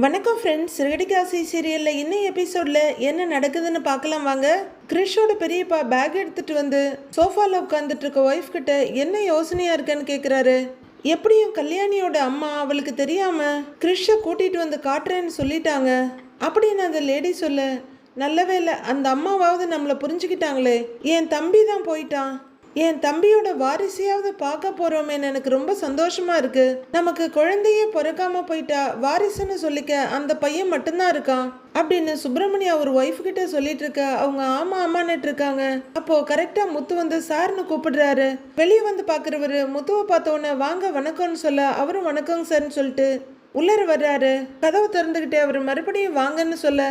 வணக்கம் ஃப்ரெண்ட்ஸ், சிறுகடிக்காசி சீரியலில் இன்னும் எபிசோடில் என்ன நடக்குதுன்னு பார்க்கலாம் வாங்க. கிறிஷோட பெரியப்பா பேக் எடுத்துகிட்டு வந்து சோஃபாவில் உட்காந்துட்டு இருக்க ஒய்ஃப் கிட்ட என்ன யோசனையாக இருக்குன்னு கேட்குறாரு. எப்படியும் கல்யாணியோட அம்மா அவளுக்கு தெரியாமல் கிறிஷை கூட்டிகிட்டு வந்து காட்டுறேன்னு சொல்லிட்டாங்க அப்படின்னு அந்த லேடி சொல்ல, நல்ல வேளை அந்த அம்மாவாவது நம்மளை புரிஞ்சுக்கிட்டாங்களே. என் தம்பி தான் போயிட்டான், என் தம்பியோட வாரிசையாவது பார்க்க போறோமேன்னு எனக்கு ரொம்ப சந்தோஷமா இருக்கு. நமக்கு குழந்தையே பிறக்காம போயிட்டா வாரிசுன்னு சொல்லிக்க அந்த பையன் மட்டும்தான் இருக்கான் அப்படின்னு சுப்பிரமணியா ஒரு ஒய்ஃப் கிட்ட சொல்லிட்டு இருக்க, அவங்க ஆமா ஆமான்னுட்டு இருக்காங்க. அப்போ கரெக்டா முத்து வந்து சார்னு கூப்பிடுறாரு. வெளியே வந்து பாக்குறவரு முத்துவை பார்த்த உடனே வாங்க வணக்கம்னு சொல்ல, அவரும் வணக்கம் சார்னு சொல்லிட்டு உள்ளர வர்றாரு. கதவை திறந்துகிட்டே அவர் மறுபடியும் வாங்கன்னு சொல்ல,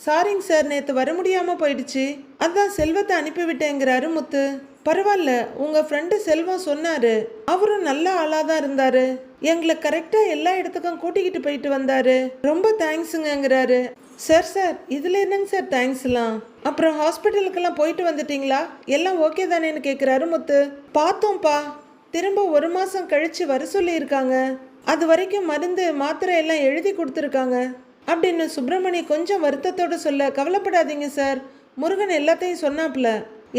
சாரிங்க சார், நேற்று வர முடியாமல் போயிடுச்சு, அதான் செல்வத்தை அனுப்பிவிட்டேங்கிறாரு முத்து. பரவாயில்ல, உங்கள் ஃப்ரெண்டு செல்வம் சொன்னார், அவரும் நல்ல ஆளாக தான் இருந்தார், எங்களை கரெக்டாக எல்லா இடத்துக்கும் கூட்டிக்கிட்டு போயிட்டு வந்தார், ரொம்ப தேங்க்ஸுங்கிறாரு. சார் சார் இதில் என்னங்க சார் தேங்க்ஸ்லாம்? அப்புறம் ஹாஸ்பிட்டலுக்கெல்லாம் போயிட்டு வந்துட்டீங்களா, எல்லாம் ஓகே தானேன்னு கேட்குறாரு முத்து. பார்த்தோம்ப்பா, திரும்ப 1 மாதம் கழித்து வர சொல்லியிருக்காங்க, அது வரைக்கும் மருந்து மாத்திரை எல்லாம் எழுதி கொடுத்துருக்காங்க அப்படின்னு சுப்பிரமணி கொஞ்சம் வருத்தத்தோடு சொல்ல, கவலைப்படாதீங்க சார், முருகன் எல்லாத்தையும் சொன்னாப்புல,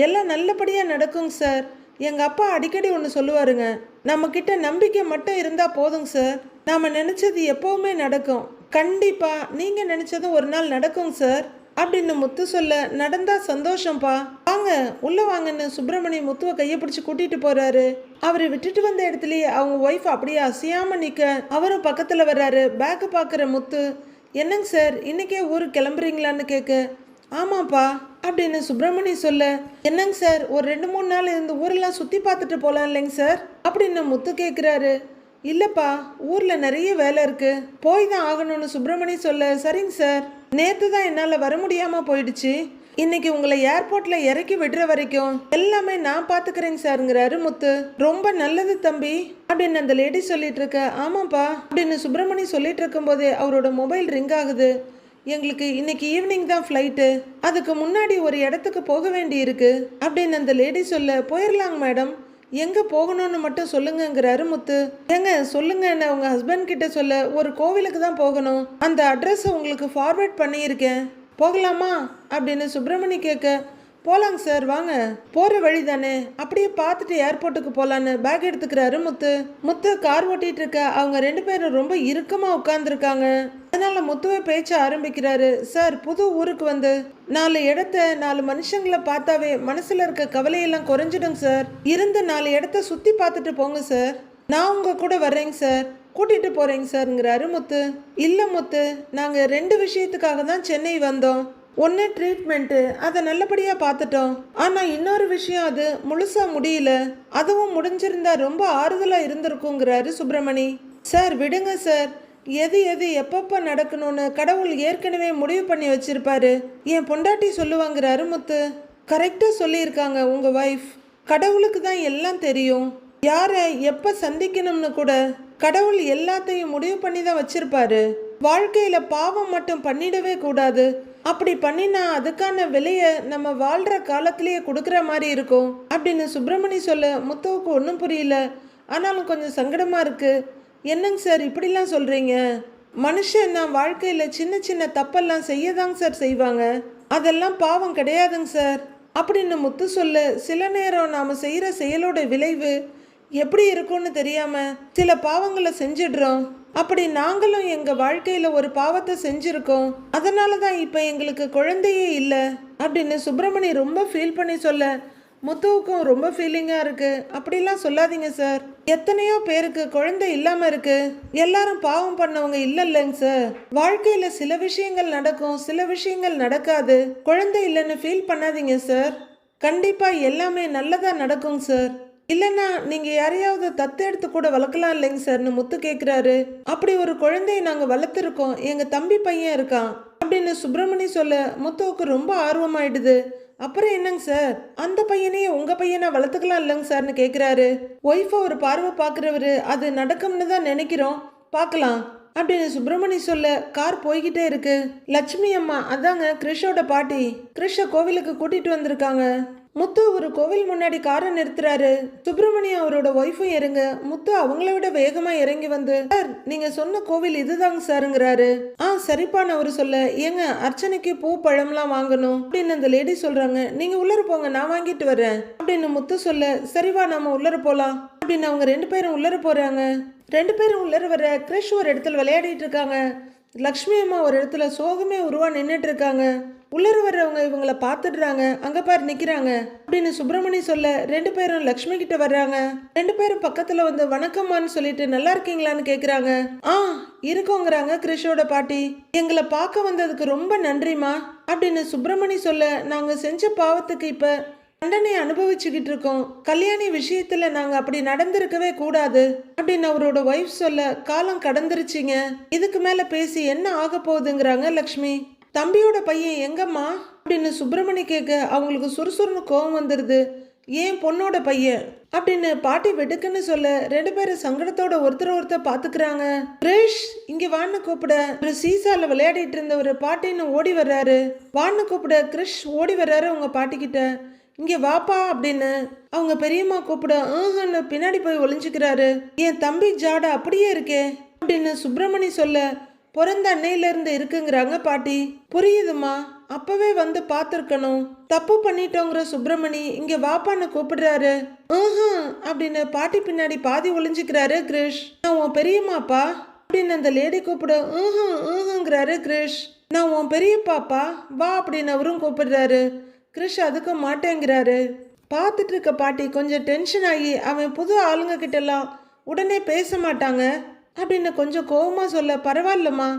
எல்லாம் நல்லபடியாக நடக்குங்க சார். எங்கள் அப்பா அடிக்கடி ஒன்று சொல்லுவாருங்க, நம்மக்கிட்ட நம்பிக்கை மட்டும் இருந்தால் போதுங்க சார், நாம் நினச்சது எப்போவுமே நடக்கும், கண்டிப்பாக நீங்கள் நினச்சதும் ஒரு நாள் நடக்குங்க சார் அப்படின்னு முத்து சொல்ல, நடந்தா சந்தோஷம்ப்பா, வாங்க உள்ள வாங்கன்னு சுப்பிரமணி முத்துவை கையை பிடிச்சி கூட்டிட்டு போறாரு. அவரை விட்டுட்டு வந்த இடத்துலயே அவங்க ஒய்ஃப் அப்படியே அசையாம நிக்க, அவரும் பக்கத்துல வர்றாரு. பேக்கு பார்க்குற முத்து, என்னங்க சார் இன்னைக்கே ஊருக்கு கிளம்புறீங்களான்னு கேட்க, ஆமாப்பா அப்படின்னு சுப்பிரமணி சொல்ல, என்னங்க சார் ஒரு 2-3 நாள் இந்த ஊரெல்லாம் சுற்றி பார்த்துட்டு போகலாம் இல்லைங்க சார் அப்படின்னு முத்து கேட்குறாரு. இல்லைப்பா, ஊரில் நிறைய வேலை இருக்கு, போய் தான் ஆகணும்னு சுப்பிரமணி சொல்ல, சரிங்க சார், நேற்று தான் என்னால் வர முடியாமல் போயிடுச்சு, இன்னைக்கு உங்களை ஏர்போர்ட்டில் இறக்கி விடுற வரைக்கும் எல்லாமே நான் பார்த்துக்கிறேங்க சாருங்கிறாரு முத்து. ரொம்ப நல்லது தம்பி அப்படின்னு அந்த லேடி சொல்லிட்டு இருக்க, ஆமாப்பா அப்படின்னு சுப்பிரமணி சொல்லிட்டு இருக்கும்போதே அவரோட மொபைல் ரிங் ஆகுது. எங்களுக்கு இன்னைக்கு ஈவினிங் தான் ஃப்ளைட்டு, அதுக்கு முன்னாடி ஒரு இடத்துக்கு போக வேண்டி இருக்கு அப்படின்னு அந்த லேடி சொல்ல, போயிடலாங்க மேடம், எங்கே போகணும்னு மட்டும் சொல்லுங்கங்கிறாரு முத்து. ஏங்க சொல்லுங்க, என்ன உங்கள் ஹஸ்பண்ட் கிட்ட சொல்ல, ஒரு கோவிலுக்கு தான் போகணும், அந்த அட்ரஸ் உங்களுக்கு ஃபார்வேர்ட் பண்ணியிருக்கேன், போகலாமா அப்படின்னு சுப்பிரமணி கேட்க, போகலாங்க சார் வாங்க, போகிற வழி தானே, அப்படியே பார்த்துட்டு ஏர்போர்ட்டுக்கு போகலான்னு பேக் எடுத்துக்கிறாரு முத்து. முத்து கார் ஓட்டிகிட்டு இருக்க, அவங்க 2 பேரும் ரொம்ப இறுக்கமாக உட்காந்துருக்காங்க. அதனால முத்துவை பேச்ச ஆரம்பிக்கிறாரு. சார், புது ஊருக்கு வந்து 4 இடத்த 4 மனுஷங்களை பார்த்தாவே மனசில் இருக்க கவலையெல்லாம் குறைஞ்சிடுங்க சார், இருந்து 4 இடத்த சுற்றி பார்த்துட்டு போங்க சார், நான் உங்கள் கூட வர்றேங்க சார், கூட்டிகிட்டு போகிறேங்க சார்ங்கிறாரு முத்து. இல்லை முத்து, நாங்கள் 2 விஷயத்துக்காக தான் சென்னை வந்தோம், ஒன்று ட்ரீட்மெண்ட்டு, அதை நல்லபடியாக பார்த்துட்டோம், ஆனால் இன்னொரு விஷயம் அது முழுசாக முடியல, அதுவும் முடிஞ்சிருந்தா ரொம்ப ஆறுதலாக இருந்திருக்குங்கிறாரு சுப்பிரமணி. சார் விடுங்க சார், எது எது எப்பப்போ நடக்கணும்னு கடவுள் ஏற்கனவே முடிவு பண்ணி வச்சிருப்பாரு, என் பொண்டாட்டி சொல்லுவாங்கிறாரு முத்து. கரெக்டாக சொல்லியிருக்காங்க உங்கள் ஒய்ஃப், கடவுளுக்கு தான் எல்லாம் தெரியும், யாரை எப்போ சந்திக்கணும்னு கூட கடவுள் எல்லாத்தையும் முடிவு பண்ணி தான் வச்சிருப்பாரு, வாழ்க்கையில் பாவம் மட்டும் பண்ணிடவே கூடாது, அப்படி பண்ணினா அதுக்கான விலையை நம்ம வாழ்கிற காலத்திலேயே கொடுக்குற மாதிரி இருக்கும் அப்படின்னு சுப்பிரமணி சொல்ல, முத்துவுக்கு ஒன்றும் புரியல, ஆனாலும் கொஞ்சம் சங்கடமாக இருக்குது. என்னங்க சார் இப்படிலாம் சொல்கிறீங்க, மனுஷன் நான் வாழ்க்கையில் சின்ன சின்ன தப்பெல்லாம் செய்யதாங்க சார் செய்வாங்க, அதெல்லாம் பாவம் கிடையாதுங்க சார் அப்படின்னு முத்து சொல்ல, சில நேரம் நாம் செய்கிற செயலோட விளைவு எப்படி இருக்கும்னு தெரியாமல் சில பாவங்களை செஞ்சிடுறோம், அப்படி நாங்களும் எங்கள் வாழ்க்கையில் ஒரு பாவத்தை செஞ்சுருக்கோம், அதனால தான் இப்போ எங்களுக்கு குழந்தையே இல்லை அப்படின்னு சுப்பிரமணி ரொம்ப ஃபீல் பண்ணி சொல்ல, முத்துவுக்கும் ரொம்ப ஃபீலிங்காக இருக்குது. அப்படிலாம் சொல்லாதீங்க சார், எத்தனையோ பேருக்கு குழந்தை இல்லாமல் இருக்குது, எல்லாரும் பாவம் பண்ணவங்க இல்லைங்க சார், வாழ்க்கையில் சில விஷயங்கள் நடக்கும், சில விஷயங்கள் நடக்காது, குழந்தை இல்லைன்னு ஃபீல் பண்ணாதீங்க சார், கண்டிப்பாக எல்லாமே நல்லதாக நடக்குங்க சார், இல்லைன்னா நீங்கள் யாரையாவது தத்தெடுத்து கூட வளர்க்கலாம் இல்லைங்க சார்னு முத்து கேட்குறாரு. அப்படி ஒரு குழந்தையை நாங்கள் வளர்த்துருக்கோம், எங்கள் தம்பி பையன் இருக்கான் அப்படின்னு சுப்பிரமணி சொல்ல, முத்துவுக்கு ரொம்ப ஆர்வமாயிடுது. அப்புறம் என்னங்க சார், அந்த பையனையே உங்கள் பையனை வளர்த்துக்கலாம் இல்லைங்க சார்னு கேட்குறாரு. ஒய்ஃபை ஒரு பார்வை பார்க்குறவரு, அது நடக்கும்னு தான் நினைக்கிறோம், பார்க்கலாம் அப்படின்னு சுப்பிரமணி சொல்ல, கார் போய்கிட்டே இருக்கு. லட்சுமி அம்மா, அதாங்க கிறிஷோட பாட்டி, கிறிஷை கோவிலுக்கு கூட்டிகிட்டு வந்திருக்காங்க, முத்து ஒரு கோவில் முன்னாடி காரை நிறுத்துறாரு. சுப்பிரமணியம் அவரோட ஒய்ஃபும் இறங்க முத்து அவங்கள விட வேகமா இறங்கி வந்து, சார் நீங்க சொன்ன கோவில் இதுதாங்க சாருங்கிறாரு. சரிப்பான்னு அவரு சொல்ல, ஏங்க அர்ச்சனைக்கு பூ பழம்லாம் வாங்கணும் அப்படின்னு அந்த லேடி சொல்றாங்க. நீங்க உள்ளர போங்க, நான் வாங்கிட்டு வரேன் அப்படின்னு முத்து சொல்ல, சரிவா நாம உள்ளர போலாம் அப்படின்னு அவங்க 2 பேரும் உள்ளர போறாங்க. 2 பேரும் உள்ளர வர கிரிஷ் ஒரு இடத்துல விளையாடிட்டு இருக்காங்க. லக்ஷ்மி அம்மா ஒரு இடத்துல சோகமே உருவா நின்றுட்டு இருக்காங்க. உள்ளர வர்றவங்க இவங்கள பாத்துடுறாங்க. அங்க பாரு நிக்கிறாங்க அப்படின்னு சுப்பிரமணி சொல்ல 2 பேரும் லக்ஷ்மி கிட்ட வர்றாங்க. 2 பேரும் பக்கத்துல வந்து வணக்கம்மான்னு சொல்லிட்டு நல்லா இருக்கீங்களான்னு கேக்குறாங்க. இருக்கோங்கிறாங்க கிரிஷோட பாட்டி. எங்களை பார்க்க வந்ததுக்கு ரொம்ப நன்றிமா அப்படின்னு சுப்பிரமணி சொல்ல, நாங்க செஞ்ச பாவத்துக்கு இப்ப தண்டனை அனுபவிச்சுக்கிட்டு இருக்கோம். கல்யாணி விஷயத்துல நாங்க அப்படி நடந்திருக்கவே கூடாது அப்படின்னு அவரோட ஒய்ஃப் சொல்ல, காலம் கடந்துருச்சிங்க, இதுக்கு மேல பேசி என்ன ஆக போகுதுங்கிறாங்க லக்ஷ்மி. தம்பியோட பையன் எங்கம்மா அப்படின்னு சுப்பிரமணி கேட்க அவங்களுக்கு சுறுசுறுன்னு கோவம் வந்துடுது. ஏன் பொண்ணோட பையன் அப்படின்னு பாட்டி வெடுக்குன்னு சொல்ல 2 பேரும் சங்கடத்தோட ஒருத்தர் பாத்துக்கிறாங்க. கிரிஷ் இங்க வான்னு கூப்பிட ஒரு சீசால விளையாடிட்டு இருந்த ஒரு பாட்டின்னு ஓடி வர்றாரு. வான்னு கூப்பிட கிரிஷ் ஓடி வர்றாரு அவங்க பாட்டி கிட்ட. இங்க வாப்பா அப்படின்னு அவங்க பெரியம்மா கூப்பிட பின்னாடி போய் ஒளிஞ்சுக்கிறாரு. என் தம்பி ஜாடா அப்படியே இருக்கே அப்படின்னு சுப்பிரமணி சொல்ல, பிறந்த அன்னையில இருந்து இருக்குங்கிறாங்க பாட்டி. புரியுதுமா, அப்பவே வந்து பார்த்துருக்கணும், தப்பு பண்ணிட்டோங்கிற சுப்பிரமணி இங்க வாப்பான்னு கூப்பிடுறாரு. அப்படின்னு பாட்டி பின்னாடி பாதி ஒளிஞ்சுக்கிறாரு கிரிஷ். நான் உன் பெரியம்மாப்பா அப்படின்னு அந்த லேடி கூப்பிட ங்கிறாரு கிரிஷ். நான் உன் பெரியப்பாப்பா வா அப்படின்னு அவரும் கூப்பிடுறாரு. கிரிஷ் அதுக்கு மாட்டேங்கிறாரு. பார்த்துட்டு இருக்க பாட்டி கொஞ்சம் டென்ஷன் ஆகி அவன் புது ஆளுங்க கிட்டலாம் உடனே பேச மாட்டாங்க அப்படின்னு கொஞ்சம் கோவமா சொல்ல, பரவாயில்லம்மா,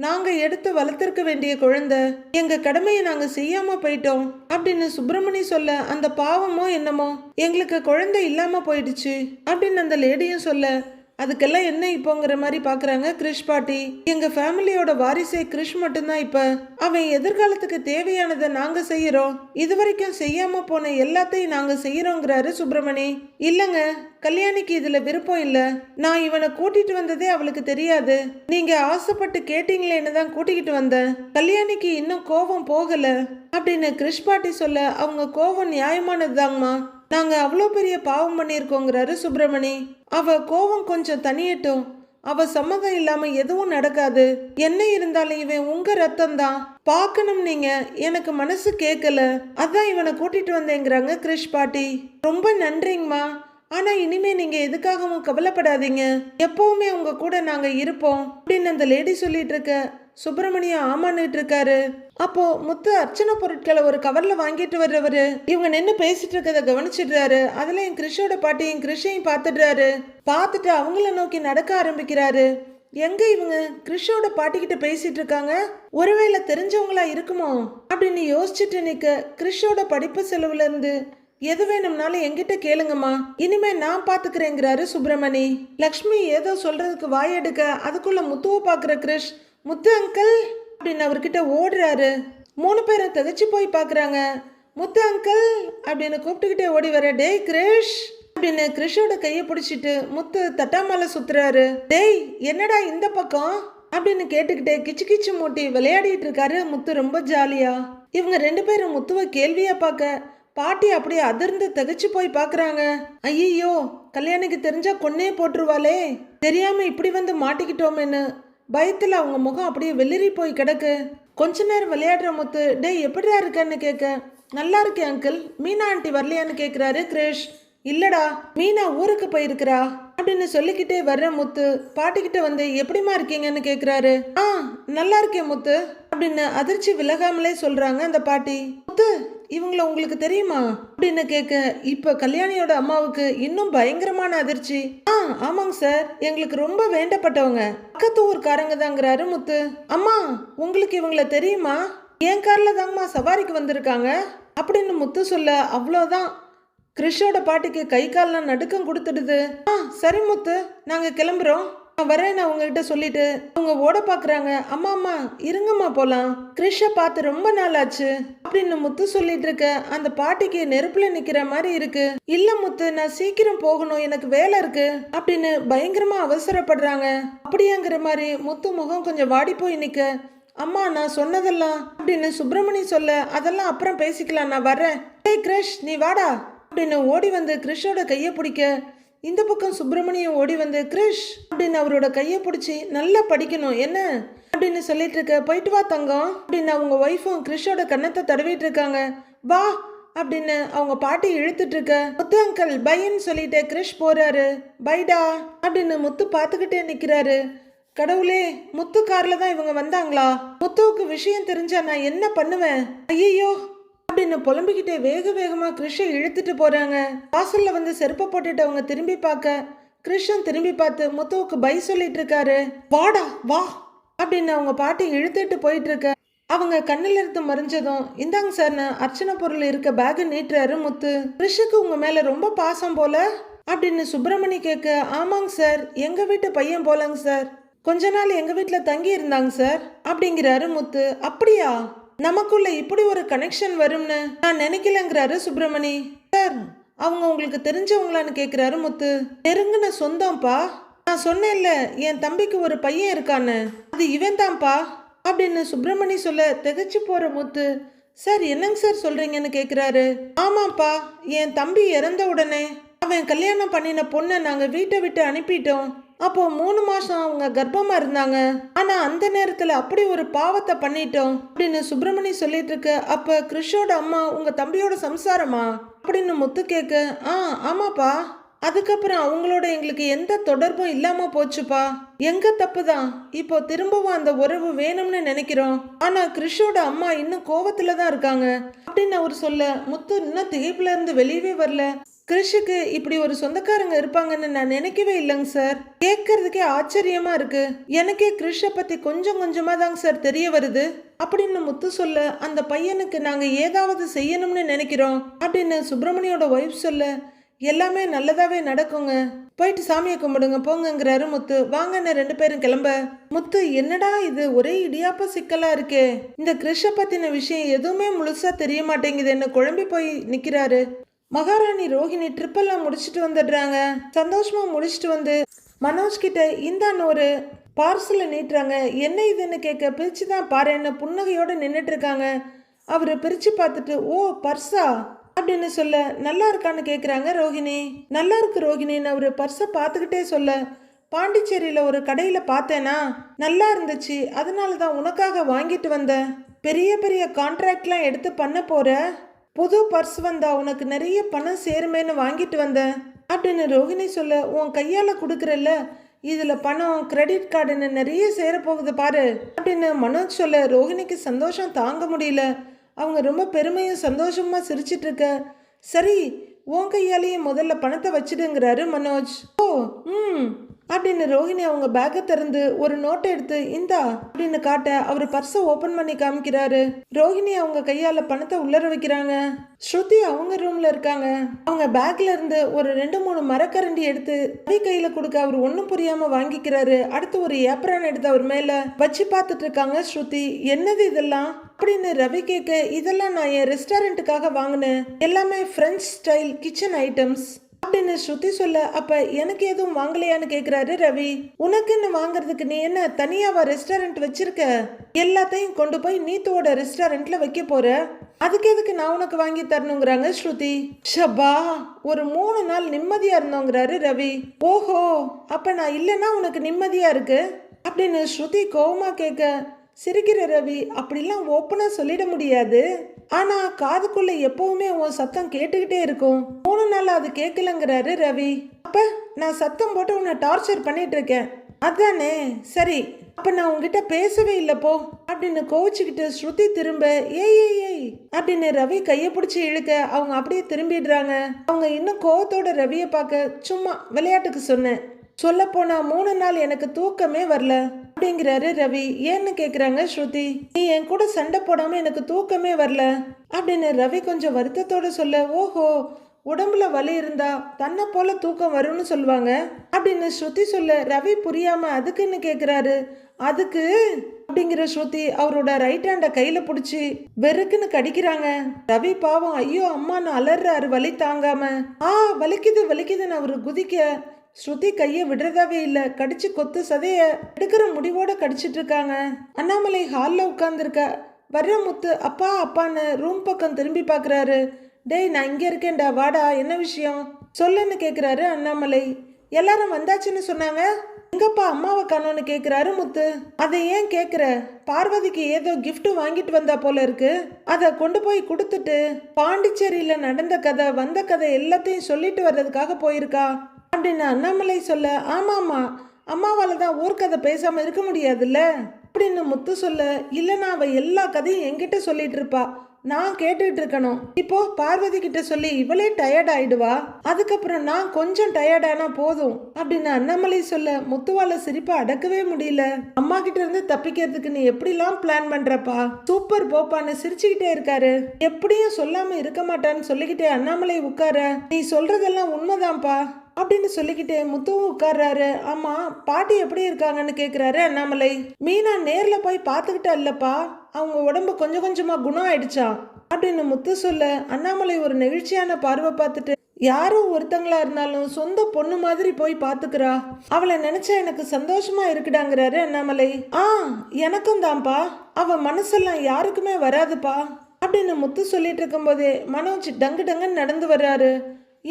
நாங்க எடுத்து வளர்த்திருக்க வேண்டிய குழந்தை, எங்க கடமையை நாங்க செய்யாம போயிட்டோம் அப்படின்னு சுப்பிரமணி சொல்ல, அந்த பாவமோ என்னமோ எங்களுக்கு குழந்தை இல்லாம போயிடுச்சு அப்படின்னு அந்த லேடியும் சொல்ல, அதுக்கெல்லாம் என்ன இப்போங்கிற மாதிரி பாக்குறாங்க கிரிஷ் பாட்டி. எங்க ஃபேமிலியோட வாரிசே கிரிஷ் மட்டும்தான். இப்ப அவன் எதிர்காலத்துக்கு தேவையானதை நாங்க செய்யறோம், இதுவரைக்கும் செய்யாம போன எல்லாத்தையும் நாங்க செய்யறோங்கிறாரு சுப்பிரமணி. இல்லங்க, கல்யாணிக்கு இதுல விருப்பம் இல்ல, நான் இவனை கூட்டிட்டு வந்ததே அவளுக்கு தெரியாது, நீங்க ஆசைப்பட்டு கேட்டீங்களேன்னு தான் கூட்டிக்கிட்டு வந்தேன், கல்யாணிக்கு இன்னும் கோபம் போகல அப்படின்னு கிரிஷ் பாட்டி சொல்ல, அவங்க கோபம் நியாயமானதுதாங்கம்மா, நாங்க அவ்வளோ பெரிய பாவம் பண்ணியிருக்கோங்கிறாரு சுப்பிரமணி. அவ கோபம் கொஞ்சம் தனியட்டும், அவ சம்மதம் இல்லாம எதுவும் நடக்காது, என்ன இருந்தாலும் இவன் உங்க ரத்தம் தான், பார்க்கணும் நீங்க, எனக்கு மனசு கேட்கல, அதான் இவனை கூட்டிட்டு வந்தேங்கிறாங்க கிரிஷ் பாட்டி. ரொம்ப நன்றிங்கம்மா, ஆனா இனிமே நீங்க எதுக்காகவும் கவலைப்படாதீங்க, எப்பவுமே உங்க கூட நாங்க இருப்போம் அப்படின்னு அந்த லேடி சொல்லிட்டு இருக்க சுப்பிரமணியம் ஆமான்னுட்டு இருக்காரு. அப்போ முத்து அர்ச்சனை பொருட்களை ஒரு கவர்ல வாங்கிட்டு வர்றவரு இவங்க நின்று பேசிட்டு இருக்கத கவனிச்சிடுறாரு. அதுல என் கிரிஷோட பாட்டியும் கிரிஷையும் பார்த்துட்டு அவங்கள நோக்கி நடக்க ஆரம்பிக்கிறாரு. எங்க இவங்க கிரிஷோட பாட்டிக்கிட்ட பேசிட்டு இருக்காங்க, ஒருவேளை தெரிஞ்சவங்களா இருக்குமோ அப்படின்னு யோசிச்சுட்டு நிக்க, கிரிஷோட படிப்பு செலவுல இருந்து எது வேணும்னாலும் என்கிட்ட கேளுங்கம்மா, இனிமே நான் பாத்துக்கிறேங்கிறாரு சுப்பிரமணி. லக்ஷ்மி ஏதோ சொல்றதுக்கு வாயெடுக்க அதுக்குள்ள முத்துவை பாக்குற கிரிஷ், முத்து அங்கிள் அப்படின்னு அவர்கிட்ட ஓடுறாரு. 3 பேரும் திகச்சு போய் பாக்குறாங்க. முத்து அங்கிள் அப்படின்னு கூப்பிட்டுக்கிட்டே ஓடி வர, டேய் கிரிஷ் அப்படின்னு கிரிஷோட கையை பிடிச்சிட்டு முத்து தட்டாமல சுத்துறாரு. டேய் என்னடா இந்த பக்கம் அப்படின்னு கேட்டுக்கிட்டே கிச்சு கிச்சு மூட்டி விளையாடிட்டு இருக்காரு முத்து ரொம்ப ஜாலியா. இவங்க 2 பேரும் முத்துவை கேள்வியா பார்க்க பாட்டி அப்படியே அதிர்ந்து திகச்சு போய் பாக்குறாங்க. ஐயோ, கல்யாணிக்கு தெரிஞ்சா கொன்னே போட்டுருவாளே, தெரியாம இப்படி வந்து மாட்டிக்கிட்டோமேன்னு பயத்துல அவங்க முகம் அப்படியே வெளிரி போய் கிடக்கு. கொஞ்ச நேரம் விளையாடுற முத்து, டேய் எப்படிடா இருக்கன்னு கேட்க, நல்லா இருக்கேன் அங்கிள், மீனா ஆண்டி வரலையான்னு கேட்குறாரு கிரிஷ். இல்லடா, மீனா ஊருக்கு போயிருக்கிறா அப்படின்னு சொல்லிக்கிட்டே வர்ற முத்து பாட்டிக்கிட்ட வந்து எப்படிமா இருக்கீங்கன்னு கேட்குறாரு. நல்லா இருக்கேன் முத்து அப்படின்னு அதிர்ச்சி விலகாமலே சொல்றாங்க அந்த பாட்டி. முத்து இவங்கள உங்களுக்கு தெரியுமா அப்படின்னு கேட்க, இப்ப கல்யாணியோட அம்மாவுக்கு இன்னும் பயங்கரமான அதிர்ச்சி. ஆமாங்க சார், எங்களுக்கு ரொம்ப வேண்டப்பட்டவங்க, பக்கத்து ஊர்க்காரங்க தாங்கிறாரு முத்து. அம்மா உங்களுக்கு இவங்கள தெரியுமா, என் கார்ல தாங்கம்மா சவாரிக்கு வந்திருக்காங்க அப்படின்னு முத்து சொல்ல, அவ்வளோதான் கிரிஷோட பாட்டிக்கு கை கால்லாம் நடுக்கம் கொடுத்துடுது. சரி முத்து, நாங்க கிளம்புறோம், நான் வரேன் நான் உங்ககிட்ட சொல்லிட்டு அவங்க ஓட பாக்குறாங்க. அம்மா அம்மா இருங்கம்மா போலாம், கிரிஷ பார்த்து ரொம்ப நாள் ஆச்சு அப்படின்னு முத்து சொல்லிட்டு இருக்க அந்த பாட்டிக்கு நெருப்புல நிக்கிற மாதிரி இருக்கு. இல்ல முத்து, நான் சீக்கிரம் போகணும், எனக்கு வேலை இருக்கு அப்படின்னு பயங்கரமா அவசரப்படுறாங்க. அப்படியாங்கிற மாதிரி முத்து முகம் கொஞ்சம் வாடி போய் நிக்க அம்மா நான் சொன்னதெல்லாம் அப்படின்னு சுப்பிரமணி சொல்ல, அதெல்லாம் அப்புறம் பேசிக்கலாம், நான் வரேன். டேய் கிரிஷ் நீ வாடா அப்படின்னு ஓடி வந்து கிரிஷோட கையை பிடிக்க, இந்த பக்கம் சுப்பிரமணியம் ஓடி வந்து கிரிஷ் அப்படின்னு அவரோட கையை பிடிச்சி நல்லா படிக்கணும் என்ன அப்படின்னு சொல்லிட்டு இருக்க. போயிட்டு வா தங்கம் அப்படின்னு அவங்க ஒய்ஃபும் கிரிஷோட கன்னத்தை தடவிட்டு இருக்காங்க. வா அப்படின்னு அவங்க பாட்டி இழுத்துட்டு இருக்க. முத்து அங்கிள் பைன்னு சொல்லிட்டு கிரிஷ் போறாரு. பைடா அப்படின்னு முத்து பார்த்துக்கிட்டே நிக்கிறாரு. கடவுளே, முத்து கார்ல தான் இவங்க வந்தாங்களா? முத்துவுக்கு விஷயம் தெரிஞ்சா நான் என்ன பண்ணுவேன்? ஐயோ அப்படின்னு புலம்பிக்கிட்டே வேக வேகமா கிரிஷை இழுத்துட்டு போறாங்க. வாசல்ல வந்து செருப்பை போட்டுட்டு அவங்க திரும்பி பார்க்க, கிரிஷும் திரும்பி பார்த்து முத்துவுக்கு பை சொல்லிட்டு இருக்காரு. வாடா வா அப்படின்னு அவங்க பாட்டி இழுத்துட்டு போயிட்டு இருக்க. அவங்க கண்ணில் இருந்து மறைஞ்சதும், இந்தாங்க சார் அர்ச்சனை பொருள் இருக்க பேக் நீட்டுறாரு முத்து. கிரிஷுக்கு உங்க மேல ரொம்ப பாசம் போல அப்படின்னு சுப்பிரமணி கேட்க, ஆமாங்க சார், எங்க வீட்டு பையன் போலங்க சார், கொஞ்ச நாள் எங்க வீட்டுல தங்கி இருந்தாங்க சார் அப்படிங்கிறாரு முத்து. அப்படியா, நமக்குள்ள இப்படி ஒரு கனெக்ஷன் வரும்னு நான் நினைக்கலங்கிறாரு சுப்பிரமணி. சார் அவங்க உங்களுக்கு தெரிஞ்சவங்களான்னு கேக்குறாரு முத்து. நெருங்கின சொந்தம்ப்பா, நான் சொன்னேன்ல என் தம்பிக்கு ஒரு பையன் இருக்கான்னு, அது இவன் தான்ப்பா அப்படின்னு சுப்பிரமணி சொல்ல திகைச்சு போற முத்து, சார் என்னங்க சார் சொல்றீங்கன்னு கேக்குறாரு. ஆமாப்பா, என் தம்பி இறந்த உடனே அவன் கல்யாணம் பண்ணின பொண்ணை நாங்க வீட்டை விட்டு அனுப்பிட்டோம். அப்போ 3 மாசம் அவங்க கர்ப்பமா இருந்தாங்க. ஆனா அந்த நேரத்துல அப்படி ஒரு பாவத்தை பண்ணிட்டோம் அப்படின்னு சுப்பிரமணி சொல்லிட்டு இருக்க. அப்ப கிரிஷோட அம்மா உங்க தம்பியோட சம்சாரமா அப்படின்னு முத்து கேட்க, ஆமாப்பா, அதுக்கப்புறம் அவங்களோட எங்களுக்கு எந்த தொடர்பும் இல்லாம போச்சுப்பா. எங்க தப்பு தான், இப்போ திரும்பவும் அந்த உறவு வேணும்னு நினைக்கிறோம். ஆனா கிரிஷோட அம்மா இன்னும் கோவத்துல தான் இருக்காங்க அப்படின்னு அவர் சொல்ல, முத்து இன்னும் திகைப்புல இருந்து வெளியவே வரல. கிரிஷுக்கு இப்படி ஒரு சொந்தக்காரங்க இருப்பாங்கன்னு நான் நினைக்கவே இல்லைங்க சார். கேட்கறதுக்கே ஆச்சரியமா இருக்கு. எனக்கே கிரிஷை பத்தி கொஞ்சம் கொஞ்சமா தாங்க சார் தெரிய வருது அப்படின்னு முத்து சொல்ல, அந்த பையனுக்கு நாங்க ஏதாவது செய்யணும்னு நினைக்கிறோம் அப்படின்னு சுப்பிரமணியோட ஒய்ஃப் சொல்ல, எல்லாமே நல்லதாவே நடக்குங்க, போயிட்டு சாமியை கும்பிடுங்க போங்கிறாரு முத்து. வாங்கன்னு 2 பேரும் கிளம்ப. முத்து என்னடா இது ஒரே இடியாப்ப சிக்கலா இருக்கே, இந்த கிரிஷை பத்தின விஷயம் எதுவுமே முழுசா தெரிய மாட்டேங்குதுன்னு குழம்பி போய் நிக்கிறாரு. மகாராணி ரோஹிணி ட்ரிப்பெல்லாம் முடிச்சுட்டு வந்துடுறாங்க. சந்தோஷமா முடிச்சுட்டு வந்து மனோஜ் கிட்ட இந்தான்னு ஒரு பார்சலை நீட்டுறாங்க. என்ன இதுன்னு கேட்க, பிரிச்சு தான் பாருன்னு புன்னகையோட நின்றுட்டு இருக்காங்க. அவரு பிரிச்சு பார்த்துட்டு, ஓ பர்ஸா அப்படின்னு சொல்ல, நல்லா இருக்கான்னு கேட்குறாங்க ரோஹிணி. நல்லா இருக்கு ரோஹிணின்னு அவரு பர்ஸை பார்த்துக்கிட்டே சொல்ல, பாண்டிச்சேரியில ஒரு கடையில பார்த்தேனா, நல்லா இருந்துச்சு, அதனால தான் உனக்காக வாங்கிட்டு வந்தேன். பெரிய பெரிய கான்ட்ராக்ட்லாம் எடுத்து பண்ண போற, புது பர்ஸ் வந்தா உனக்கு நிறைய பணம் சேருமேன்னு வாங்கிட்டு வந்தேன் அப்படின்னு ரோஹிணி சொல்ல, உன் கையால கொடுக்குறல்ல, இதுல பணம் கிரெடிட் கார்டுன்னு நிறைய சேரப்போகுது பாரு அப்படின்னு மனோஜ் சொல்ல, ரோஹிணிக்கு சந்தோஷம் தாங்க முடியல. அவங்க ரொம்ப பெருமையும் சந்தோஷமா சிரிச்சிட்டு இருக்க. சரி உன் கையாலேயே முதல்ல பணத்தை வச்சிடுங்கிறாரு மனோஜ். ஓ அப்படின்னு ரோஹிணி அவங்க பேக்கை திறந்து ஒரு நோட்டை எடுத்து இந்தா அப்படின்னு காட்ட, அவர் பர்ஸை ஓபன் பண்ணி காமிக்கிறாரு. ரோஹிணி அவங்க கையால பணத்தை உள்ளர வைக்கிறாங்க. ஸ்ருதி அவங்க ரூம்ல இருக்காங்க. அவங்க பேக்ல இருந்து ஒரு 2-3 மரக்கரண்டி எடுத்து ரவி கையில கொடுக்க அவர் ஒன்னும் புரியாம வாங்கிக்கிறாரு. அடுத்து ஒரு ஏப்ரான் எடுத்து அவர் மேல வச்சு பார்த்துட்டு இருக்காங்க ஸ்ருதி. என்னது இதெல்லாம் அப்படின்னு ரவி கேட்க, இதெல்லாம் நான் என் ரெஸ்டாரண்ட்டுக்காக வாங்கினேன், எல்லாமே பிரெஞ்சு ஸ்டைல் கிச்சன் ஐட்டம்ஸ் அப்படின்னு ஸ்ருதி சொல்ல, அப்ப எனக்கு எதுவும் வாங்கலையான்னு கேக்குறாரு ரவி. உனக்குன்னு வாங்குறதுக்கு நீ என்ன தனியாவா ரெஸ்டாரண்ட் வச்சிருக்க? எல்லாத்தையும் கொண்டு போய் நீத்துவோட ரெஸ்டாரண்ட்ல வைக்க போற, அதுக்கு எதுக்கு நான் உனக்கு வாங்கி தரணுங்கிறாங்க ஸ்ருதி. ஷபா, ஒரு 3 நாள் நிம்மதியா இருந்தோங்கிறாரு ரவி. ஓஹோ, அப்ப நான் இல்லைன்னா உனக்கு நிம்மதியா இருக்கு அப்படின்னு ஸ்ருதி கோவமா கேட்க, சிரிக்கிற ரவி, அப்படிலாம் ஓப்பனா சொல்லிட முடியாது, ஆனா காதுக்குள்ள எப்பவுமே உன் சத்தம் கேட்டுக்கிட்டே இருக்கும். 3 நாள் அது கேட்கலங்கிறாரு ரவி. அப்ப நான் சத்தம் போட்டு உன்னை டார்ச்சர் பண்ணிட்டு இருக்கேன் அதானே? சரி, அப்ப நான் உங்ககிட்ட பேசவே இல்லை போ அப்படின்னு கோவிச்சுக்கிட்டு ஸ்ருதி திரும்ப, ஏய் அப்படின்னு ரவி கையை பிடிச்சி இழுக்க அவங்க அப்படியே திரும்பிடுறாங்க. அவங்க இன்னும் கோவத்தோட ரவியை பார்க்க, சும்மா விளையாட்டுக்கு சொன்னேன், சொல்ல போனா 3 நாள் எனக்கு தூக்கமே வரல அப்படிங்கிறாரு ரவி. ஏன்னு கேக்குறாங்க ஸ்ருதி. நீ என் கூட சண்டை போடாம எனக்கு தூக்கமே வரல அப்படின்னு ரவி கொஞ்சம் வருத்தத்தோட சொல்ல, ஓஹோ, உடம்புல வலி இருந்தா தன்னை போல தூக்கம் வரும்னு சொல்லுவாங்க அப்படின்னு ஸ்ருதி சொல்ல, ரவி புரியாம அதுக்குன்னு கேக்குறாரு. அதுக்கு அப்படிங்கிற ஸ்ருதி அவரோட ரைட் ஹேண்ட கையில பிடிச்சி வெறுக்குன்னு கடிக்கிறாங்க. ரவி பாவம் ஐயோ அம்மான்னு அலறாரு வலி தாங்காம. வலிக்குதுன்னு அவரு குதிக்க, ஸ்ருதி கையை விடுறதாவே இல்லை, கடிச்சு கொத்து சதைய எடுக்கிற முடிவோட கடிச்சிட்டு இருக்காங்க. அண்ணாமலை ஹாலில் உட்காந்துருக்க. வர்ற முத்து அப்பா அப்பான்னு ரூம் பக்கம் திரும்பி பார்க்குறாரு. டேய் நான் இங்கே இருக்கேன்டா, வாடா, என்ன விஷயம் சொல்லுன்னு கேட்குறாரு அண்ணாமலை. எல்லாரும் வந்தாச்சுன்னு சொன்னாங்க, எங்கப்பா அம்மாவை காணோன்னு கேட்குறாரு முத்து. அதை ஏன் கேட்குற? பார்வதிக்கு ஏதோ கிஃப்ட் வாங்கிட்டு வந்தா போல இருக்கு, அதை கொண்டு போய் கொடுத்துட்டு பாண்டிச்சேரியில் நடந்த கதை வந்த கதை எல்லாத்தையும் சொல்லிட்டு வர்றதுக்காக போயிருக்கா அப்படின்னு அண்ணாமலை சொல்ல, ஆமாம்மா அம்மாவால் தான் ஊர்க்கதை பேசாமல் இருக்க முடியாதுல்ல அப்படின்னு முத்து சொல்ல, இல்லைன்னா அவள் எல்லா கதையும் என்கிட்ட சொல்லிட்டு இருப்பா, நான் கேட்டுட்டு இருக்கணும். இப்போ பார்வதி கிட்ட சொல்லி இவளே டயர்ட் ஆயிடுவா, அதுக்கப்புறம் நான் கொஞ்சம் டயர்டானா போதும் அப்படின்னு அண்ணாமலை சொல்ல, முத்துவால சிரிப்பை அடக்கவே முடியல. அம்மா கிட்ட இருந்து தப்பிக்கிறதுக்கு நீ எப்படிலாம் பிளான் பண்றப்பா, சூப்பர் போப்பான்னு சிரிச்சுக்கிட்டே இருக்காரு. எப்படியும் சொல்லாம இருக்க மாட்டான்னு சொல்லிக்கிட்டே அண்ணாமலை உட்கார, நீ சொல்றதெல்லாம் உண்மைதான்ப்பா அப்படின்னு சொல்லிக்கிட்டே முத்துவும் உட்கார்றாரு. ஆமா பாட்டி எப்படி இருக்காங்கன்னு கேட்குறாரு அண்ணாமலை. மீனா நேர்ல போய் பார்த்துக்கிட்டா இல்லப்பா, அவங்க உடம்பு கொஞ்சம் கொஞ்சமா குணம் ஆயிடுச்சா அப்படின்னு முத்து சொல்ல, அண்ணாமலை ஒரு நெகிழ்ச்சியான பார்வை பார்த்துட்டு, யாரும் ஒருத்தங்களா இருந்தாலும் சொந்த பொண்ணு மாதிரி போய் பாத்துக்கிறா, அவளை நினைச்சா எனக்கு சந்தோஷமா இருக்குடாங்கிறாரு அண்ணாமலை. எனக்கும் தான்ப்பா, அவ மனசெல்லாம் யாருக்குமே வராதுப்பா அப்படின்னு முத்து சொல்லிட்டு இருக்கும் போதே மனோஜ் டங்கு டங்குன்னு நடந்து வர்றாரு.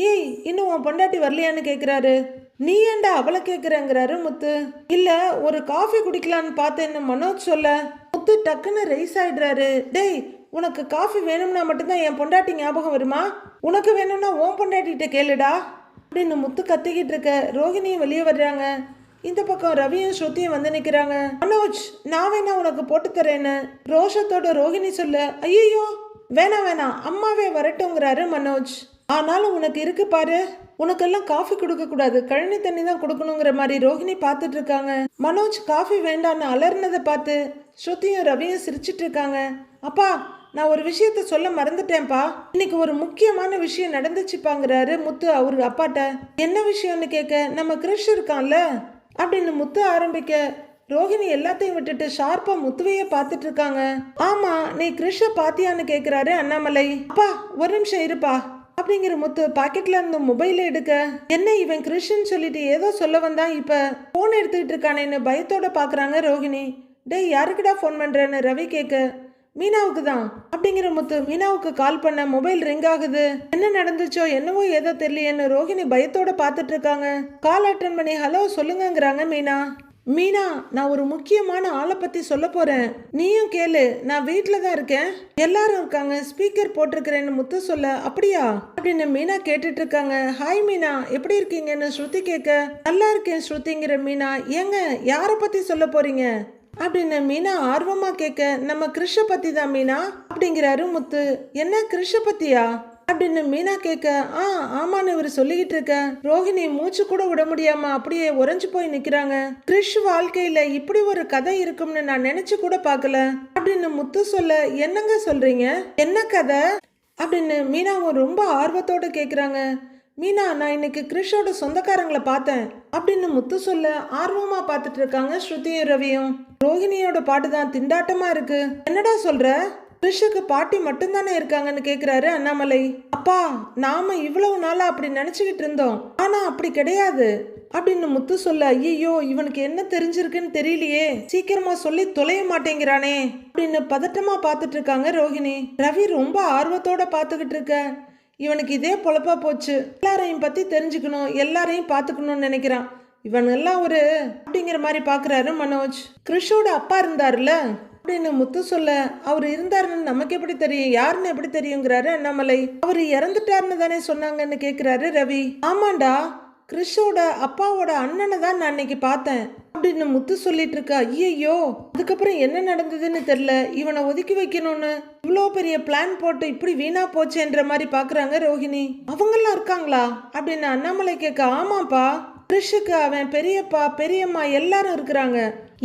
ஏய் இன்னும் உன் பொண்டாட்டி வரலையான்னு கேட்குறாரு. நீ ஏண்டா அவளை கேட்குறேங்கிறாரு முத்து. இல்லை ஒரு காஃபி குடிக்கலான்னு பார்த்தேன்னு மனோஜ் சொல்ல, முத்து டக்குன்னு ரைஸ் ஆயிடுறாரு. டேய் உனக்கு காஃபி வேணும்னா மட்டும்தான் என் பொண்டாட்டி ஞாபகம் வருமா, உனக்கு வேணும்னா உன் பொண்டாட்டிகிட்ட கேளுடா அப்படின்னு முத்து கத்திக்கிட்டு இருக்க. ரோஹிணியும் வெளியே வர்றாங்க. இந்த பக்கம் ரவியும் ஸ்ருதியும் வந்து நிற்கிறாங்க. மனோஜ் நான் வேணா உனக்கு போட்டு தரேன்னு ரோஷத்தோட ரோஹிணி சொல்ல, ஐயோ வேணாம் வேணாம் அம்மாவே வரட்டுங்கிறாரு மனோஜ். ஆனாலும் உனக்கு இருக்கு பாரு, உனக்கெல்லாம் காஃபி கொடுக்க கூடாது, கழனி தண்ணி தான் கொடுக்கணுங்கிற மாதிரி ரோஹிணி பார்த்துட்டு இருக்காங்க. மனோஜ் காஃபி வேண்டான்னு அலர்னதை பார்த்து ஸ்ருதியும் ரவியும் சிரிச்சிட்டு இருக்காங்க. அப்பா நான் ஒரு விஷயத்த சொல்ல மறந்துட்டேன்ப்பா, இன்னைக்கு ஒரு முக்கியமான விஷயம் நடந்துச்சுப்பாங்கிறாரு முத்து அவரு அப்பாட்ட. என்ன விஷயம்னு கேட்க, நம்ம கிருஷ் இருக்கான்ல அப்படின்னு முத்து ஆரம்பிக்க, ரோஹிணி எல்லாத்தையும் விட்டுட்டு ஷார்ப்பா முத்துவையே பார்த்துட்டு இருக்காங்க. ஆமா நீ கிருஷ பாத்தியான்னு கேட்கிறாரு அண்ணாமலை. அப்பா ஒரு நிமிஷம் இருப்பா அப்படிங்கிற முத்து பாக்கெட்ல இருந்து மொபைல எடுக்க, என்ன இவன் கிருஷ்ணன் சொல்லிட்டு ஏதோ சொல்ல வந்தான், இப்ப போன் எடுத்துக்கிட்டு இருக்கானேன்னு பயத்தோட பாக்குறாங்க ரோஹிணி. டேய் யாருக்குடா போன் பண்றேன்னு ரவி கேட்க, மீனாவுக்கு தான் அப்படிங்கிற முத்து மீனாவுக்கு கால் பண்ண மொபைல் ரிங் ஆகுது. என்ன நடந்துச்சோ என்னவோ ஏதோ தெரியலையேன்னு ரோஹிணி பயத்தோட பார்த்துட்டு இருக்காங்க. கால் அட்டன் பண்ணி ஹலோ சொல்லுங்கங்கிறாங்க மீனா. மீனா நான் ஒரு முக்கியமான ஆளை பத்தி சொல்ல போறேன், நீயும் கேளு, நான் வீட்டில தான் இருக்கேன், எல்லாரும் இருக்காங்க, ஸ்பீக்கர் போட்டிருக்கிறேன்னு முத்து சொல்ல, அப்படியா அப்படின்னு மீனா கேட்டுட்டு இருக்காங்க. ஹாய் மீனா எப்படி இருக்கீங்கன்னு ஸ்ருதி கேட்க, நல்லா இருக்கேன் ஸ்ருதிங்கிற மீனா. ஏங்க யாரை பத்தி சொல்ல போறீங்க அப்படின்னு மீனா ஆர்வமா கேட்க, நம்ம கிருஷ பத்தி தான் மீனா அப்படிங்கிறாரு முத்து. என்ன கிருஷ பத்தியா அப்படின்னு மீனா கேட்க, ஆமான்னு இவர் சொல்லிக்கிட்டு இருக்க. ரோஹிணி மூச்சு கூட விட முடியாம அப்படியே உறைஞ்சு போய் நிக்கிறாங்க. கிருஷ் வாழ்க்கையில இப்படி ஒரு கதை இருக்கும்னு நான் நினைச்சு கூட பார்க்கல அப்படின்னு முத்து சொல்ல, என்னங்க சொல்றீங்க, என்ன கதை அப்படின்னு மீனாவும் ரொம்ப ஆர்வத்தோட கேக்குறாங்க. மீனா நான் இன்னைக்கு கிருஷோட சொந்தக்காரங்களை பார்த்தேன் அப்படின்னு முத்து சொல்ல, ஆர்வமா பார்த்துட்டு இருக்காங்க ஸ்ருதியும் ரவியும். ரோஹிணியோட பாட்டு தான் திண்டாட்டமா இருக்கு, என்னடா சொல்ற, கிருஷுக்கு பாட்டி மட்டும்தானே இருக்காங்கன்னு கேக்குறாரு அண்ணாமலை. அப்பா நாம இவ்வளவு நாளா அப்படி நினைச்சுக்கிட்டு இருந்தோம், ஆனா அப்படி கிடையாது அப்படின்னு முத்து சொல்ல, ஐயோ இவனுக்கு என்ன தெரிஞ்சிருக்குன்னு தெரியலையே, சீக்கிரமா சொல்லி தொலைய மாட்டேங்கிறானே அப்படின்னு பதட்டமா பார்த்துட்டு இருக்காங்க ரோஹிணி. ரவி ரொம்ப ஆர்வத்தோட பார்த்துக்கிட்டு இருக்க, இவனுக்கு இதே பொழப்பா போச்சு, எல்லாரையும் பத்தி தெரிஞ்சுக்கணும், எல்லாரையும் பார்த்துக்கணும்னு நினைக்கிறான், இவன் எல்லாம் ஒரு அப்படிங்கிற மாதிரி பாக்குறாரு மனோஜ். கிருஷோட அப்பா இருந்தாருல அப்படின்னு முத்து சொல்ல, அவர் இருந்தாருன்னு நமக்கு எப்படி தெரியும், யாருன்னு எப்படி தெரியுங்கிறாரு அண்ணாமலை. அவர் இறந்துட்டாருன்னு தானே சொன்னாங்கன்னு கேட்கிறாரு ரவி. ஆமாண்டா கிருஷோட அப்பாவோட அண்ணனை தான் நான் இன்னைக்கு பார்த்தேன் அப்படின்னு முத்து சொல்லிட்டு இருக்கா. ஐயோ அதுக்கப்புறம் என்ன நடந்ததுன்னு தெரியல, இவனை ஒதுக்கி வைக்கணும்னு இவ்வளோ பெரிய பிளான் போட்டு இப்படி வீணா போச்சேன்ற மாதிரி பாக்குறாங்க ரோஹிணி. அவங்கெல்லாம் இருக்காங்களா அப்படின்னு அண்ணாமலை கேட்க, ஆமாப்பா கிருஷுக்கு அவன் பெரியப்பா பெரியம்மா எல்லாரும் இருக்கிறாங்க.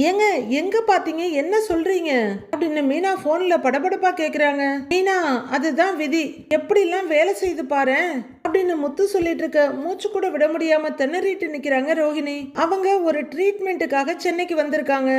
ஏங்க எங்க பாத்தீங்க, என்ன சொல்றீங்க அப்படின்னு மீனா போன்ல படபடப்பா கேக்குறாங்க. மீனா அதுதான் விதி, எப்படிலாம் வேலை செய்து பாரு அப்படின்னு முத்து சொல்லிட்டு இருக்க. மூச்சு கூட விட முடியாம திணறிட்டு நிக்கிறாங்க ரோஹிணி. அவங்க ஒரு ட்ரீட்மெண்ட்டுக்காக சென்னைக்கு வந்திருக்காங்க,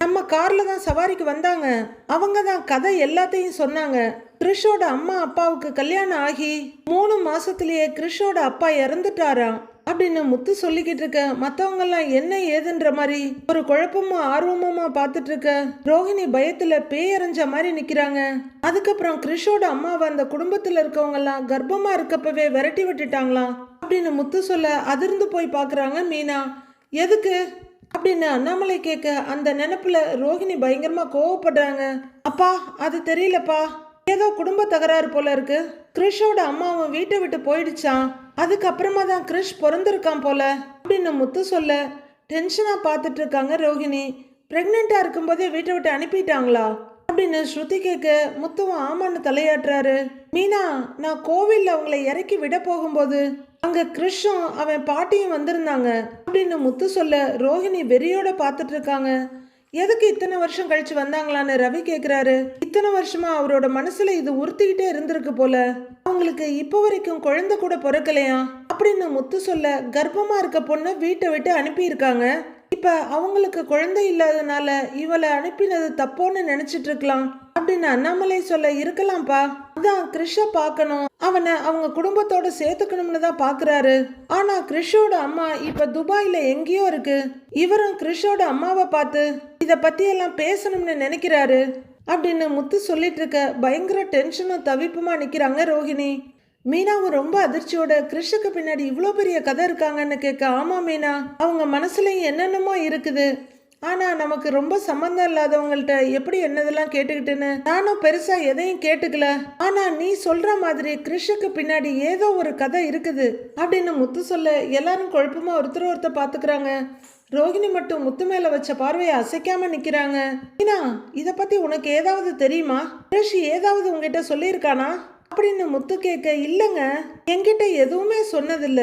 நம்ம கார்ல தான் சவாரிக்கு வந்தாங்க, அவங்க தான் கதை எல்லாத்தையும் சொன்னாங்க. கிருஷோட அம்மா அப்பாவுக்கு கல்யாணம் ஆகி 3 மாசத்திலேயே கிருஷோட அப்பா இறந்துட்டாராம். அப்படின்னு முத்து சொல்லிக்கிட்டு இருக்க மத்தவங்க எல்லாம் என்ன ஏதுன்ற மாதிரி ஒரு குழப்பமும் ஆர்வமுமா பார்த்துட்டு இருக்க ரோஹிணி பயத்துல பேயறைஞ்ச மாதிரி நிக்கிறாங்க. அதுக்கப்புறம் கிறிஷோட அம்மாவை அந்த குடும்பத்துல இருக்கவங்க எல்லாம் கர்ப்பமா இருக்கப்பவே விரட்டி விட்டுட்டாங்களாம் அப்படின்னு முத்து சொல்ல அதிர்ந்து போய் பாக்குறாங்க மீனா. எதுக்கு அப்படின்னு அண்ணாமலை கேட்க அந்த நினைப்புல ரோஹிணி பயங்கரமா கோவப்படுறாங்க. அப்பா அது தெரியலப்பா, ஏதோ குடும்ப தகராறு போல இருக்கு. கிறிஷோட அம்மாவும் வீட்டை விட்டு போயிடுச்சான், அதுக்கப்புறமா தான் கிறிஷ் பிறந்திருக்கான் போல அப்படின்னு முத்து சொல்ல டென்ஷனா பார்த்துட்டு இருக்காங்க ரோஹிணி. பிரெக்னெண்டா இருக்கும்போதே வீட்டை விட்டு அனுப்பிட்டாங்களா அப்படின்னு ஸ்ருதி கேட்க முத்துவும் ஆமான்னு தலையாட்டுறாரு. மீனா, நான் கோவில்ல அவங்களை இறக்கி விட போகும்போது அங்க கிறிஷும் அவன் பாட்டியும் வந்திருந்தாங்க அப்படின்னு முத்து சொல்ல ரோஹிணி வெறியோட பார்த்துட்டு இருக்காங்க. எதுக்கு இத்தனை வருஷம் கழிச்சு வந்தாங்களான்னு ரவி கேக்குறாரு. இத்தனை வருஷமா அவரோட மனசுல இது உறுத்திக்கிட்டே இருந்திருக்கு போல, அவங்களுக்கு இப்போ வரைக்கும் குழந்தை கூட பிறக்கலையா அப்படின்னு முத்து சொல்ல கர்ப்பமா இருக்க பொண்ணு வீட்டை விட்டு அனுப்பி இருக்காங்க. இப்ப அவங்களுக்கு குழந்தை இல்லாதனால இவளை அனுப்பினது தப்போன்னு நினைச்சிட்டு இருக்கலாம் அப்படின்னு அண்ணாமலை சொல்ல இருக்கலாம்ப்பா, அதான் கிறிஷ பார்க்கணும், அவனை அவங்க குடும்பத்தோட சேர்த்துக்கணும்னு தான் பாக்குறாரு. ஆனா கிறிஷோட அம்மா இப்ப துபாயில எங்கேயோ இருக்கு, இவரும் கிறிஷோட அம்மாவை பார்த்து இத பத்தி எல்லாம் பேசணும்னு நினைக்கிறாரு அப்படின்னு முத்து சொல்லிட்டு இருக்க பயங்கர டென்ஷனும் தவிப்புமா நிக்கிறாங்க ரோஹிணி. மீனாவும் ரொம்ப அதிர்ச்சியோட கிறிஷுக்கு பின்னாடி இவ்வளோ பெரிய கதை இருக்காங்கன்னு கேட்க ஆமா மீனா, அவங்க மனசுலயும் என்னென்னமோ இருக்குது, ஆனா நமக்கு ரொம்ப சம்மந்தம் இல்லாதவங்கள்ட்ட எப்படி என்னதெல்லாம் கேட்டுக்கிட்டுன்னு நானும் பெருசா எதையும் கேட்டுக்கல. ஆனா நீ சொல்ற மாதிரி கிறிஷுக்கு பின்னாடி ஏதோ ஒரு கதை இருக்குது அப்படின்னு முத்து சொல்ல எல்லாரும் குழப்பமா ஒருத்தர் பாத்துக்கிறாங்க. ரோஹிணி மட்டும் முத்து மேல வச்ச பார்வையை அசைக்காம நிக்கிறாங்க. மீனா, இத பத்தி உனக்கு ஏதாவது தெரியுமா? கிறிஷ் ஏதாவது உங்ககிட்ட சொல்லியிருக்கானா அப்படின்னு முத்து கேட்க இல்லைங்க, என்கிட்ட எதுவுமே சொன்னதில்ல.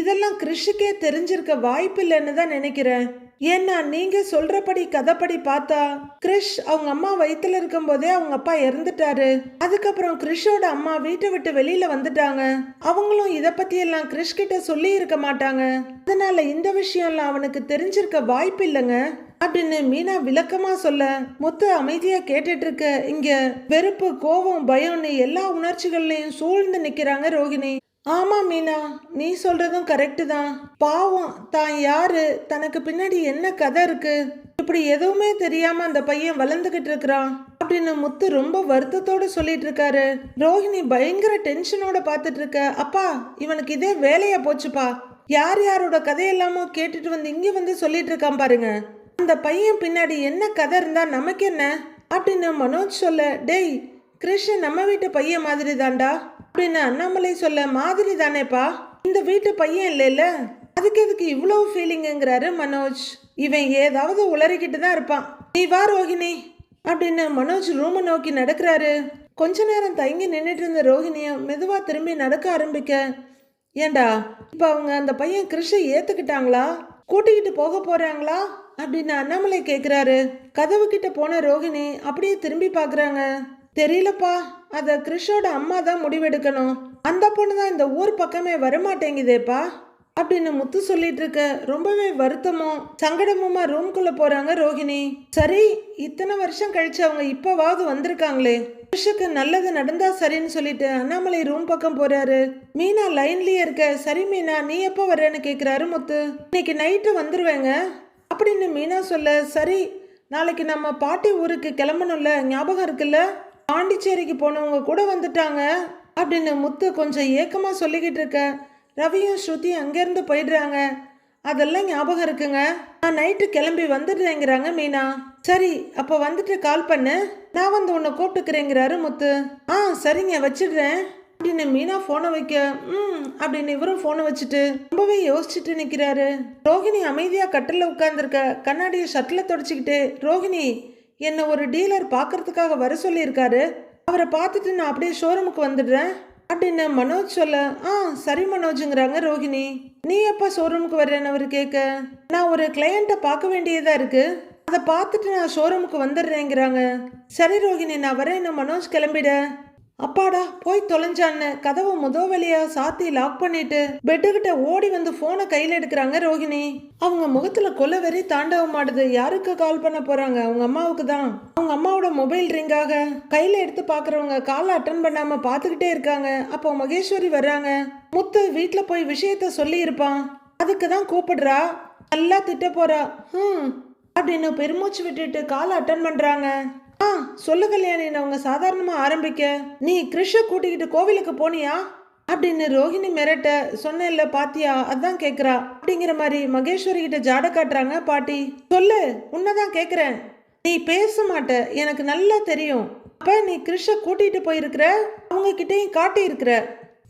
இதெல்லாம் கிறிஷுக்கே தெரிஞ்சிருக்க வாய்ப்பு இல்லைன்னு தான் நினைக்கிறேன். ஏன்னா நீங்க சொல்றபடி கதைப்படி பார்த்தா கிறிஷ் அவங்க அம்மா வயித்துல இருக்கும் போதே அவங்க அப்பா இறந்துட்டாரு. அதுக்கப்புறம் கிறிஷோட அம்மா வீட்டை விட்டு வெளியில வந்துட்டாங்க. அவங்களும் இத பத்தி எல்லாம் கிறிஷ் கிட்ட சொல்லி இருக்க மாட்டாங்க. அதனால இந்த விஷயம் எல்லாம் அவனுக்கு தெரிஞ்சிருக்க வாய்ப்பு இல்லைங்க அப்படின்னு மீனா விளக்கமா சொல்ல முத்து அமைதியா கேட்டுட்டு இருக்க இங்க வெறுப்பு, கோபம், பயம்னு எல்லா உணர்ச்சிகள்லயும் சூழ்ந்து நிக்கிறாங்க ரோஹிணி. ஆமா மீனா, நீ சொல்றதும் கரெக்டு தான். பாவம், தான் யாரு, தனக்கு பின்னாடி என்ன கதை இருக்கு, இப்படி எதுவுமே தெரியாம அந்த பையன் வளர்ந்துகிட்டு இருக்கிறான் அப்படின்னு முத்து ரொம்ப வருத்தத்தோட சொல்லிட்டு இருக்காரு. ரோஹிணி பயங்கர டென்ஷனோட பார்த்துட்டு இருக்க. அப்பா, இவனுக்கு இதே வேலையா போச்சுப்பா, யார் யாரோட கதையெல்லாமோ கேட்டுட்டு வந்து இங்க வந்து சொல்லிட்டு இருக்கான் பாருங்க. அந்த பையன் பின்னாடி என்ன கதை இருந்தா நமக்கு என்ன அப்படின்னு மனோஜ் சொல்ல, டேய் கிருஷ்ண நம்ம வீட்டு பையன் மாதிரி தான்டா அப்படின்னு அண்ணாமலை சொல்ல, மாதிரி தானேப்பா, இந்த வீட்டு பையன் இல்லைல்ல, அதுக்கு எதுக்கு இவ்வளவு ஃபீலிங்கிறாரு மனோஜ். இவன் ஏதாவது உளறிக்கிட்டு தான் இருப்பான், நீ வா ரோஹிணி அப்படின்னு மனோஜ் ரூமை நோக்கி நடக்கிறாரு. கொஞ்ச நேரம் தயங்கி நின்றுட்டு இருந்த ரோஹிணியும் மெதுவா திரும்பி நடக்க ஆரம்பிக்க, ஏண்டா இப்ப அவங்க அந்த பையன் கிருஷ்ண ஏத்துக்கிட்டாங்களா, கூட்டிக்கிட்டு போக போறாங்களா அப்படின்னு அண்ணாமலை கேக்குறாரு. கதவு கிட்ட போன ரோஹிணி அப்படியே திரும்பி பாக்குறாங்க. தெரியலப்பா, அத கிறிஷோட அம்மா தான் முடிவெடுக்கணும், அந்த பொண்ணு தான் இந்த ஊர் பக்கமே வரமாட்டேங்குதேப்பா அப்படின்னு முத்து சொல்லிட்டு இருக்க ரொம்பவே வருத்தமும் சங்கடமுமா ரூம்குள்ள போறாங்க ரோஹிணி. சரி, இத்தனை வருஷம் கழிச்சு அவங்க இப்பவாவது வந்திருக்காங்களே, கிறிஷுக்கு நல்லது நடந்தா சரின்னு சொல்லிட்டு அண்ணாமலை ரூம் பக்கம் போறாரு. மீனா லைன்லயே இருக்க. சரி மீனா, நீ எப்போ வர்றேன்னு கேக்குறாரு முத்து. இன்னைக்கு நைட்டு வந்துருவேங்க அப்படின்னு மீனா சொல்ல, சரி நாளைக்கு நம்ம பாட்டி ஊருக்கு கிளம்பணும்ல, ஞாபகம் இருக்குல்ல, பாண்டிச்சேரிக்கு போனவங்க கூட வந்துட்டாங்க அப்படின்னு முத்து கொஞ்சம் ஏக்கமா சொல்லிக்கிட்டு இருக்க. ரவியும் ஸ்ருதியும் அங்கேருந்து போயிடுறாங்க, அதெல்லாம் ஞாபகம் இருக்குங்க, நான் நைட்டு கிளம்பி வந்துடுறேங்கிறாங்க மீனா. சரி, அப்போ வந்துட்டு கால் பண்ணு, நான் வந்து உன்னை கூப்பிட்டுக்கிறேங்கிறாரு முத்து. ஆ சரிங்க, வச்சிடுறேன் அப்படின்னு மீனா போனை வைக்க, அப்படின்னு இவரும் போனை வச்சுட்டு ரொம்பவே யோசிச்சுட்டு நிக்கிறாரு. ரோஹிணி அமைதியா கட்டில உட்கார்ந்துருக்க. கண்ணாடியை ஷர்ட்ல தொடச்சிக்கிட்டு, ரோஹிணி என்ன ஒரு டீலர் பார்க்கறதுக்காக வர சொல்லியிருக்காரு, அவரை பார்த்துட்டு நான் அப்படியே ஷோரூமுக்கு வந்துடுறேன் அப்படின்னு மனோஜ் சொல்ல, சரி மனோஜுங்கிறாங்க ரோஹிணி. நீ எப்போ ஷோரூமுக்கு வர்றேன்னு அவர் கேட்க, நான் ஒரு கிளையண்ட்டை பார்க்க வேண்டியதா இருக்கு, அதை பார்த்துட்டு நான் ஷோரூமுக்கு வந்துடுறேங்கிறாங்க. சரி ரோஹிணி, நான் வரேன், மனோஜ் கிளம்பிட அப்பாடா போய் தொலைஞ்சான்னு கதவை வழியா சாத்தி லாக் பண்ணிட்டு பெட்டுக்கிட்ட ஓடி வந்து போனை கையில எடுக்கிறாங்க ரோஹிணி. அவங்க முகத்துல கொலவெறி தாண்டவம் ஆடுது. யாருக்கு கால் பண்ண போறாங்க? அவங்க அம்மாவுக்கு தான். அவங்க அம்மாவோட மொபைல் ரிங்காக கையில எடுத்து பாக்குறவங்க காலை அட்டன் பண்ணாம பாத்துக்கிட்டே இருக்காங்க. அப்போ மகேஸ்வரி வர்றாங்க. முத்து வீட்டுல போய் விஷயத்த சொல்லி இருப்பான், அதுக்கு தான் கூப்பிடுறா. நல்லா திட்ட போறா அப்படின்னு பெருமூச்சு விட்டுட்டு காலை அட்டன் பண்றாங்க. சொல்லு கல்யாணி, அவங்க சாதாரணமா ஆரம்பிக்க, நீ கிருஷ கூட்டிக்கிட்டு கோவிலுக்கு போனியா அப்படின்னு ரோஹிணி மிரட்ட. சொன்னேன்ல பாத்தியா, அதான் கேக்குறா அப்படிங்கிற மாதிரி மகேஸ்வரி கிட்ட ஜாட காட்டுறாங்க பாட்டி. சொல்லு, உன்னதான் கேக்குறேன். நீ பேச மாட்ட, எனக்கு நல்லா தெரியும். அப்ப நீ கிருஷ கூட்டிட்டு போயிருக்கிற, அவங்க கிட்டையும் காட்டி இருக்கிற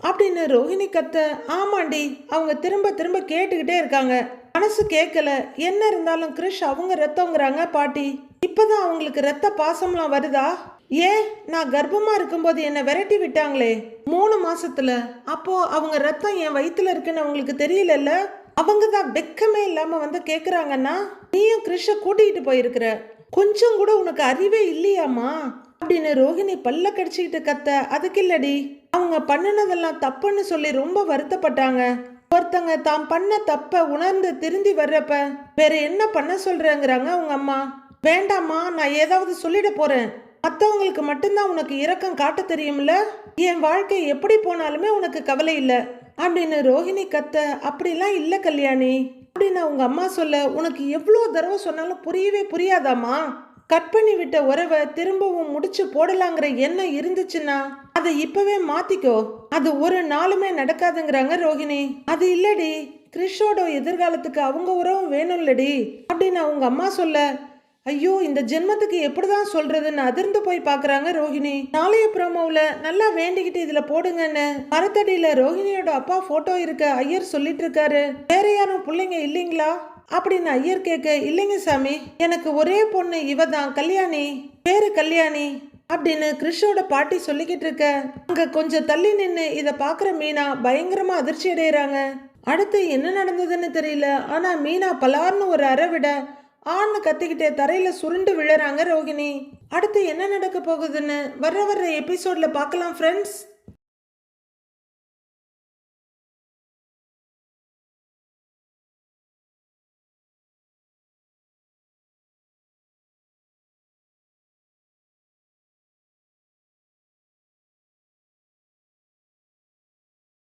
அப்படின்னு ரோஹிணி கத்த. ஆமாண்டி, அவங்க திரும்ப திரும்ப கேட்டுக்கிட்டே இருக்காங்க. மனசு கேட்கல. என்ன இருந்தாலும் கிருஷ் அவங்க ரத்தங்கிறாங்க பாட்டி. இப்பதான் அவங்களுக்கு ரத்த பாசம்லாம் வருதா? ஏன், நான் கர்ப்பமா இருக்கும்போது என்ன விரட்டி விட்டாங்களே 3 மாசத்துல. அப்போ அவங்க ரத்தம் என் வயிற்றுல இருக்குன்னு அவங்களுக்கு தெரியலல்ல. அவங்க தான் வெக்கமே இல்லாம வந்து கேக்குறாங்கன்னா, நீயும் கிருஷ கூட்டிகிட்டு போயிருக்கிற, கொஞ்சம் கூட உனக்கு அறிவே இல்லையாமா அப்படின்னு ரோஹிணி பல்ல கடிச்சுக்கிட்டு கத்த. அதுக்கு இல்லடி, அவங்க பண்ணினதெல்லாம் தப்புன்னு சொல்லி ரொம்ப வருத்தப்பட்டாங்க. ஒருத்தங்க தாம் பண்ண தப்ப உணர்ந்து திருந்தி வர்றப்ப வேற என்ன பண்ண சொல்றேங்கிறாங்க அவங்க அம்மா. வேண்டாமா, நான் ஏதாவது சொல்லிட போறேன். மற்றவங்களுக்கு மட்டும்தான் உனக்கு இரக்கம் காட்ட தெரியும்ல. என் வாழ்க்கை எப்படி போனாலுமே உனக்கு கவலை இல்லை அப்படின்னு ரோஹிணி கத்த. அப்படிலாம் இல்லை கல்யாணி அப்படின்னு அவங்க அம்மா சொல்ல. உனக்கு எவ்வளோ தடவை சொன்னாலும் புரியவே புரியாதாமா? கட் பண்ணி விட்ட உறவை திரும்பவும் முடிச்சு போடலாங்கிற எண்ணம் இருந்துச்சுன்னா அதை இப்பவே மாத்திக்கோ. அது ஒரு நாளுமே நடக்காதுங்கிறாங்க ரோஹிணி. அது இல்லடி, கிறிஷோட எதிர்காலத்துக்கு அவங்க உறவும் வேணும் இல்லடி அப்படின்னு அவங்க அம்மா சொல்ல. ஐயோ, இந்த ஜென்மத்துக்கு எப்படிதான் சொல்றதுன்னு அதிர்ந்து போய் பாக்குறாங்க ரோஹிணி. நாளைய ப்ரோமோவில் நல்லா வேண்டிக்கிட்டு இதுல போடுங்கன்னு மரத்தடியில ரோஹிணியோட அப்பா போட்டோ இருக்க ஐயர் சொல்லிட்டு இருக்காரு. வேற யாரும் பிள்ளைங்க இல்லைங்களா அப்படின்னு ஐயர் கேட்க, இல்லைங்க சாமி, எனக்கு ஒரே பொண்ணு இவ தான், கல்யாணி, பேரு கல்யாணி அப்படின்னு கிறிஷோட பாட்டி சொல்லிக்கிட்டு இருக்க. அங்க கொஞ்சம் தள்ளி நின்று இதை பாக்குற மீனா பயங்கரமா அதிர்ச்சி அடைகிறாங்க. அடுத்து என்ன நடந்ததுன்னு தெரியல. ஆனா மீனா பலார்னு ஒரு அரை விட ஆன்னு கத்திக்கிட்டே தரையில சுருண்டு விழறாங்க ரோஹிணி. அடுத்து என்ன நடக்க போகுதுன்னு வர்ற எபிசோட்ல பார்க்கலாம் ஃப்ரெண்ட்ஸ்.